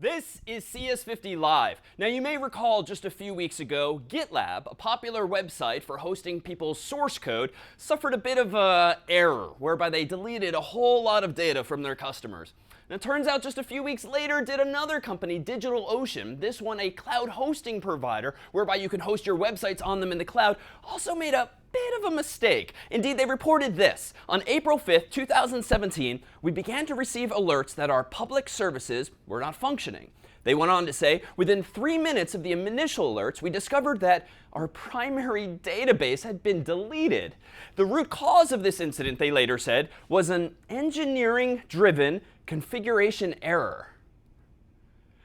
This is CS50 Live. Now, you may recall just a few weeks ago, GitLab, a popular website for hosting people's source code, suffered a bit of an error whereby they deleted a whole lot of data from their customers. And it turns out just a few weeks later, did another company, DigitalOcean, this one a cloud hosting provider, whereby you can host your websites on them in the cloud, also made a bit of a mistake. Indeed, they reported this. On April 5th, 2017, we began to receive alerts that our public services were not functioning. They went on to say, within 3 minutes of the initial alerts, we discovered that our primary database had been deleted. The root cause of this incident, they later said, was an engineering-driven configuration error.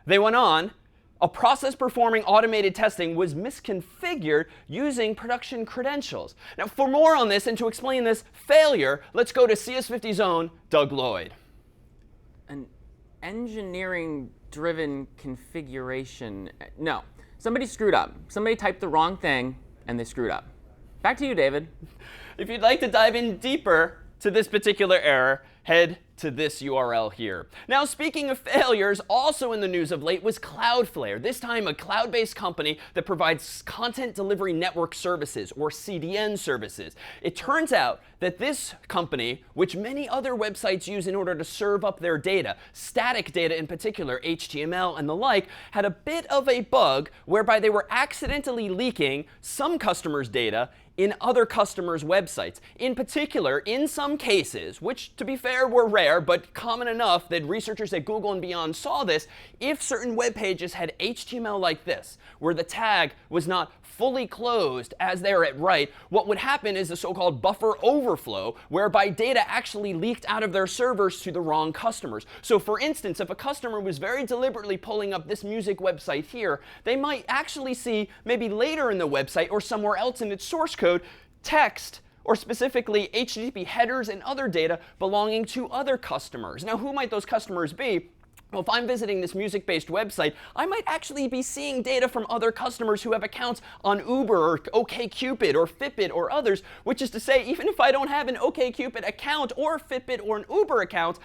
They went on, a process performing automated testing was misconfigured using production credentials. Now, for more on this and to explain this failure, let's go to CS50's own Doug Lloyd. An engineering-driven configuration. No, somebody screwed up. Somebody typed the wrong thing, and they screwed up. Back to you, David. If you'd like to dive in deeper to this particular error, head to this URL here. Now, speaking of failures, also in the news of late was CloudFlare, this time a cloud-based company that provides content delivery network services, or CDN services. It turns out that this company, which many other websites use in order to serve up their data, static data in particular, HTML and the like, had a bit of a bug whereby they were accidentally leaking some customers' data in other customers' websites. In particular, in some cases, which to be fair were rare, but common enough that researchers at Google and beyond saw this, if certain web pages had HTML like this, where the tag was not fully closed as they are at write, what would happen is the so-called buffer overflow, whereby data actually leaked out of their servers to the wrong customers. So for instance, if a customer was very deliberately pulling up this music website here, they might actually see maybe later in the website or somewhere else in its source code text, or specifically HTTP headers and other data belonging to other customers. Now, who might those customers be? Well, if I'm visiting this music-based website, I might actually be seeing data from other customers who have accounts on Uber or OkCupid or Fitbit or others, which is to say, even if I don't have an OkCupid account or Fitbit or an Uber account,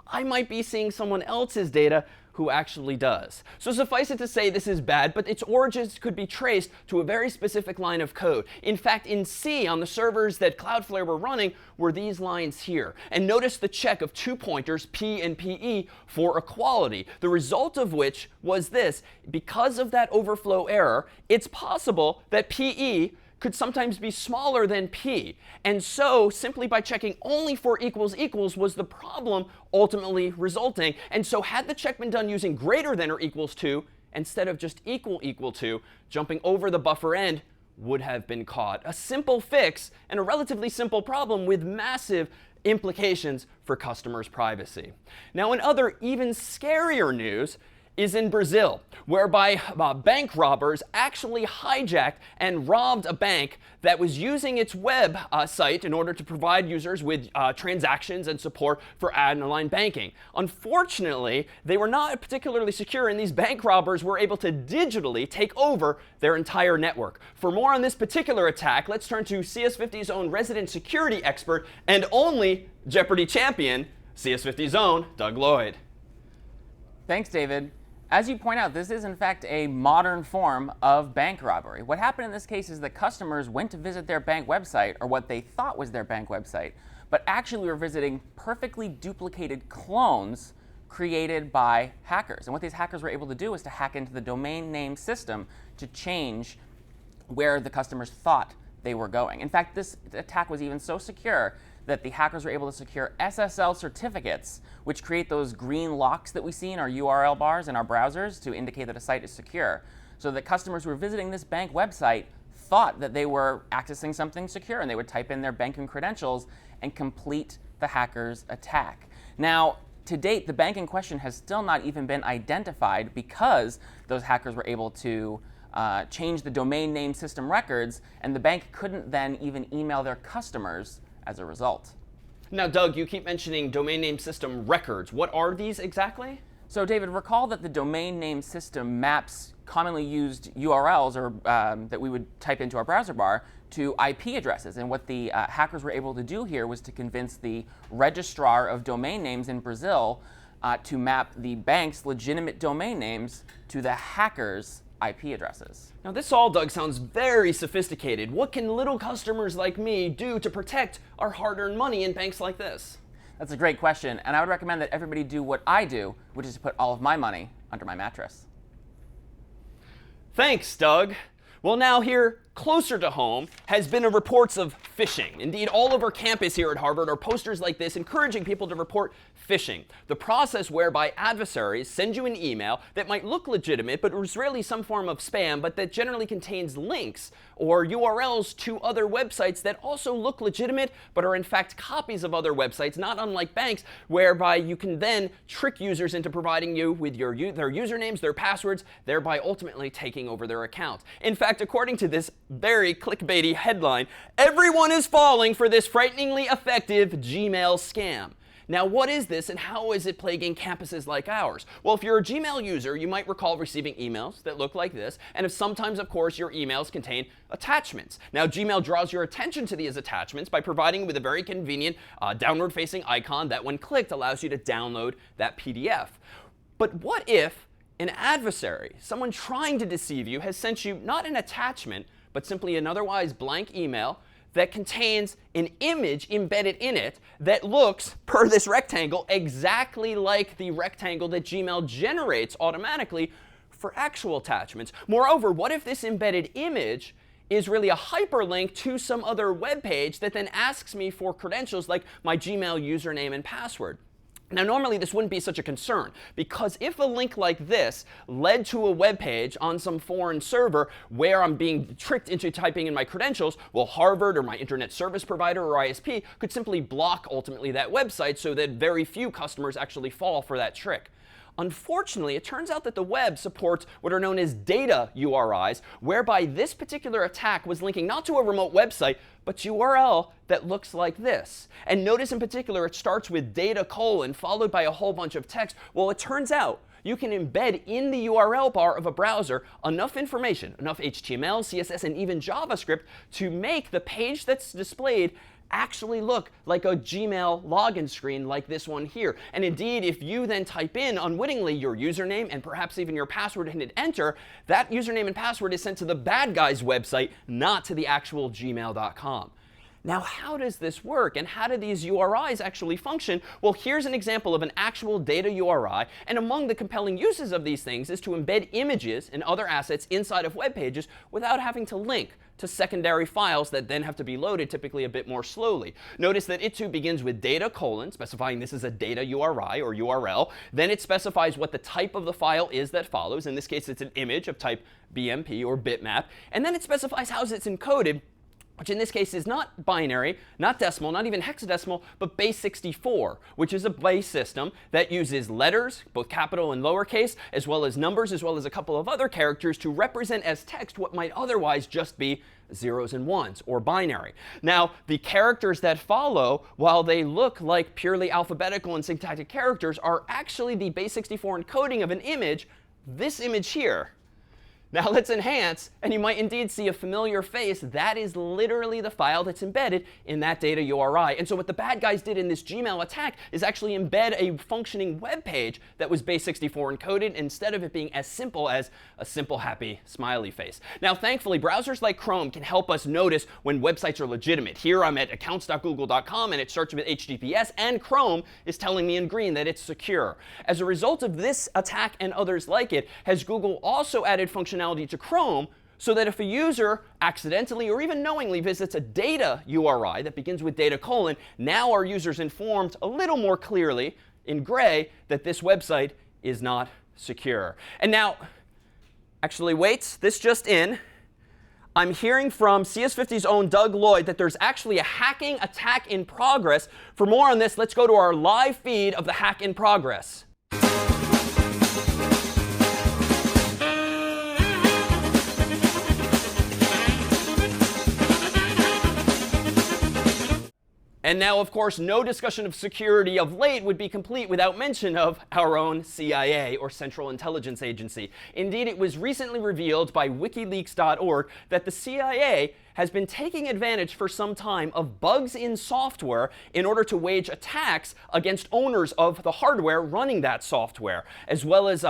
I might be seeing someone else's data who actually does. So suffice it to say, this is bad, but its origins could be traced to a very specific line of code. In fact, in C, on the servers that Cloudflare were running, were these lines here. And notice the check of 2 pointers, P and PE, for equality. The result of which was this. Because of that overflow error, it's possible that PE could sometimes be smaller than P. And so simply by checking only for equals equals was the problem ultimately resulting. And so had the check been done using greater than or equals to, instead of just equal to, jumping over the buffer end would have been caught. A simple fix and a relatively simple problem with massive implications for customers' privacy. Now, in other even scarier news, is in Brazil, whereby bank robbers actually hijacked and robbed a bank that was using its web site in order to provide users with transactions and support for online banking. Unfortunately, they were not particularly secure, and these bank robbers were able to digitally take over their entire network. For more on this particular attack, let's turn to CS50's own resident security expert and only Jeopardy champion, CS50's own Doug Lloyd. Thanks, David. As you point out, this is in fact a modern form of bank robbery. What happened in this case is that customers went to visit their bank website, or what they thought was their bank website, but actually were visiting perfectly duplicated clones created by hackers. And what these hackers were able to do is to hack into the domain name system to change where the customers thought they were going. In fact, this attack was even so secure that the hackers were able to secure SSL certificates, which create those green locks that we see in our URL bars in our browsers to indicate that a site is secure. So that customers who were visiting this bank website thought that they were accessing something secure, and they would type in their banking credentials and complete the hacker's attack. Now, to date, the bank in question has still not even been identified because those hackers were able to change the domain name system records, and the bank couldn't then even email their customers as a result. Now, Doug, you keep mentioning domain name system records. What are these exactly? So, David, recall that the domain name system maps commonly used URLs, or that we would type into our browser bar, to IP addresses. And what the hackers were able to do here was to convince the registrar of domain names in Brazil to map the bank's legitimate domain names to the hackers' IP addresses. Now this all, Doug, sounds very sophisticated. What can little customers like me do to protect our hard-earned money in banks like this? That's a great question, and I would recommend that everybody do what I do, which is to put all of my money under my mattress. Thanks, Doug. Well, now here, closer to home, has been reports of phishing. Indeed, all over campus here at Harvard are posters like this encouraging people to report phishing, the process whereby adversaries send you an email that might look legitimate, but is really some form of spam, but that generally contains links or URLs to other websites that also look legitimate, but are in fact copies of other websites, not unlike banks, whereby you can then trick users into providing you with their usernames, their passwords, thereby ultimately taking over their account. In fact, according to this very clickbaity headline, everyone is falling for this frighteningly effective Gmail scam. Now, what is this and how is it plaguing campuses like ours? Well, if you're a Gmail user, you might recall receiving emails that look like this. And if sometimes, of course, your emails contain attachments. Now, Gmail draws your attention to these attachments by providing you with a very convenient downward-facing icon that, when clicked, allows you to download that PDF. But what if an adversary, someone trying to deceive you, has sent you not an attachment, but simply an otherwise blank email that contains an image embedded in it that looks, per this rectangle, exactly like the rectangle that Gmail generates automatically for actual attachments? Moreover, what if this embedded image is really a hyperlink to some other web page that then asks me for credentials like my Gmail username and password? Now, normally this wouldn't be such a concern, because if a link like this led to a web page on some foreign server where I'm being tricked into typing in my credentials, well, Harvard or my internet service provider or ISP could simply block ultimately that website so that very few customers actually fall for that trick. Unfortunately, it turns out that the web supports what are known as data URIs, whereby this particular attack was linking not to a remote website, but URL that looks like this. And notice in particular, it starts with data : followed by a whole bunch of text. Well, it turns out you can embed in the URL bar of a browser enough information, enough HTML, CSS, and even JavaScript to make the page that's displayed actually look like a Gmail login screen like this one here. And indeed, if you then type in unwittingly your username and perhaps even your password and hit enter, that username and password is sent to the bad guy's website, not to the actual gmail.com. Now, how does this work, and how do these URIs actually function? Well, here's an example of an actual data URI, and among the compelling uses of these things is to embed images and other assets inside of web pages without having to link to secondary files that then have to be loaded, typically a bit more slowly. Notice that it too begins with data : specifying this is a data URI or URL. Then it specifies what the type of the file is that follows. In this case, it's an image of type BMP or bitmap. And then it specifies how it's encoded, which in this case is not binary, not decimal, not even hexadecimal, but base 64, which is a base system that uses letters, both capital and lowercase, as well as numbers, as well as a couple of other characters to represent as text what might otherwise just be zeros and ones, or binary. Now, the characters that follow, while they look like purely alphabetical and syntactic characters, are actually the base 64 encoding of an image, this image here. Now let's enhance, and you might indeed see a familiar face. That is literally the file that's embedded in that data URI. And so what the bad guys did in this Gmail attack is actually embed a functioning web page that was base 64 encoded, instead of it being as simple as a simple happy smiley face. Now, thankfully, browsers like Chrome can help us notice when websites are legitimate. Here I'm at accounts.google.com, and it starts with HTTPS, and Chrome is telling me in green that it's secure. As a result of this attack and others like it, has Google also added functionality to Chrome so that if a user accidentally or even knowingly visits a data URI that begins with data : now our user's informed a little more clearly in gray that this website is not secure. And now, actually wait, this just in. I'm hearing from CS50's own Doug Lloyd that there's actually a hacking attack in progress. For more on this, let's go to our live feed of the hack in progress. And now, of course, no discussion of security of late would be complete without mention of our own CIA, or Central Intelligence Agency. Indeed, it was recently revealed by WikiLeaks.org that the CIA has been taking advantage for some time of bugs in software in order to wage attacks against owners of the hardware running that software, as well as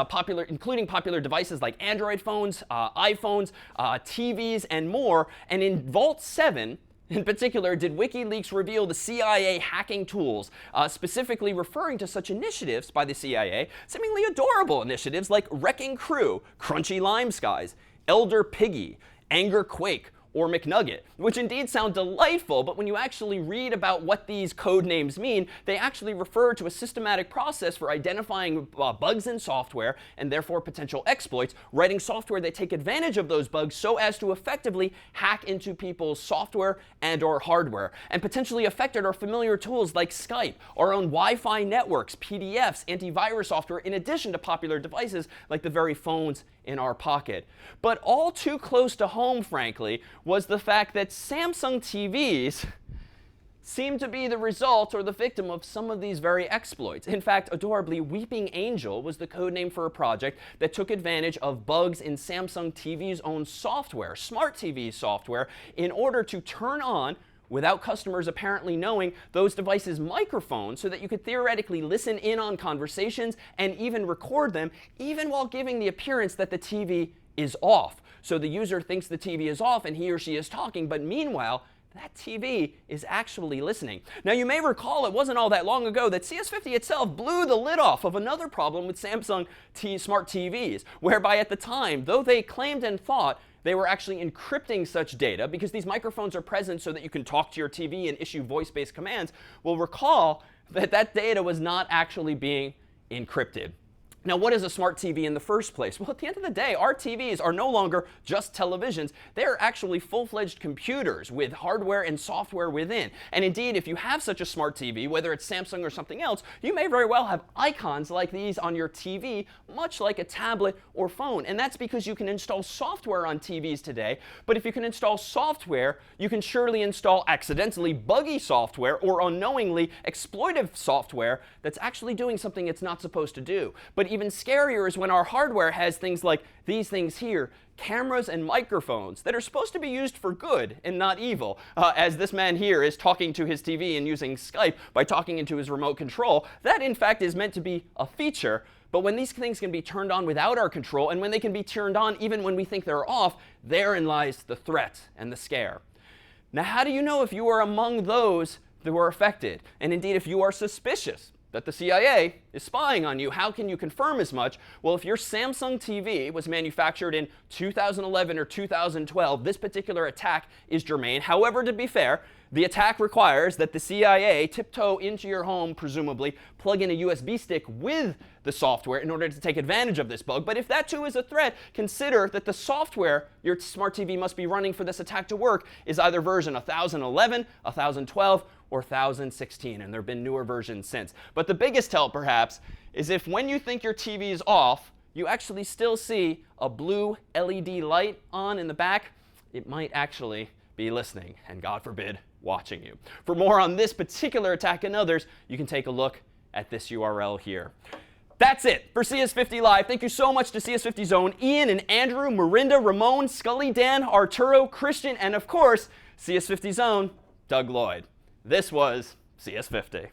including popular devices like Android phones, iPhones, TVs, and more. And in Vault 7, in particular, did WikiLeaks reveal the CIA hacking tools, specifically referring to such initiatives by the CIA, seemingly adorable initiatives like Wrecking Crew, Crunchy Lime Skies, Elder Piggy, Anger Quake, or McNugget, which indeed sound delightful, but when you actually read about what these code names mean, they actually refer to a systematic process for identifying bugs in software and therefore potential exploits, writing software that take advantage of those bugs so as to effectively hack into people's software and or hardware. And potentially affected are familiar tools like Skype, our own Wi-Fi networks, PDFs, antivirus software, in addition to popular devices like the very phones in our pocket. But all too close to home, frankly, was the fact that Samsung TVs seem to be the result or the victim of some of these very exploits. In fact, adorably, Weeping Angel was the code name for a project that took advantage of bugs in Samsung TV's own software, smart TV software, in order to turn on, without customers apparently knowing, those devices' microphones so that you could theoretically listen in on conversations and even record them, even while giving the appearance that the TV is off. So the user thinks the TV is off and he or she is talking, but meanwhile, that TV is actually listening. Now, you may recall it wasn't all that long ago that CS50 itself blew the lid off of another problem with Samsung smart TVs, whereby at the time, though they claimed and thought they were actually encrypting such data, because these microphones are present so that you can talk to your TV and issue voice-based commands, well, recall that that data was not actually being encrypted. Now, what is a smart TV in the first place? Well, at the end of the day, our TVs are no longer just televisions. They're actually full-fledged computers with hardware and software within. And indeed, if you have such a smart TV, whether it's Samsung or something else, you may very well have icons like these on your TV, much like a tablet or phone. And that's because you can install software on TVs today. But if you can install software, you can surely install accidentally buggy software or unknowingly exploitive software that's actually doing something it's not supposed to do. But even scarier is when our hardware has things like these things here, cameras and microphones that are supposed to be used for good and not evil. As this man here is talking to his TV and using Skype by talking into his remote control, that in fact is meant to be a feature. But when these things can be turned on without our control, and when they can be turned on even when we think they're off, therein lies the threat and the scare. Now, how do you know if you are among those that were affected? And indeed, if you are suspicious that the CIA is spying on you, how can you confirm as much? Well, if your Samsung TV was manufactured in 2011 or 2012, this particular attack is germane. However, to be fair, the attack requires that the CIA tiptoe into your home, presumably, plug in a USB stick with the software in order to take advantage of this bug. But if that too is a threat, consider that the software your smart TV must be running for this attack to work is either version 1011, 1012, or 1016, and there have been newer versions since. But the biggest help, perhaps, is if when you think your TV is off, you actually still see a blue LED light on in the back, it might actually be listening, and God forbid, watching you. For more on this particular attack and others, you can take a look at this URL here. That's it for CS50 Live. Thank you so much to CS50 Zone, Ian and Andrew, Marinda, Ramon, Scully, Dan, Arturo, Christian, and of course, CS50 Zone, Doug Lloyd. This was CS50.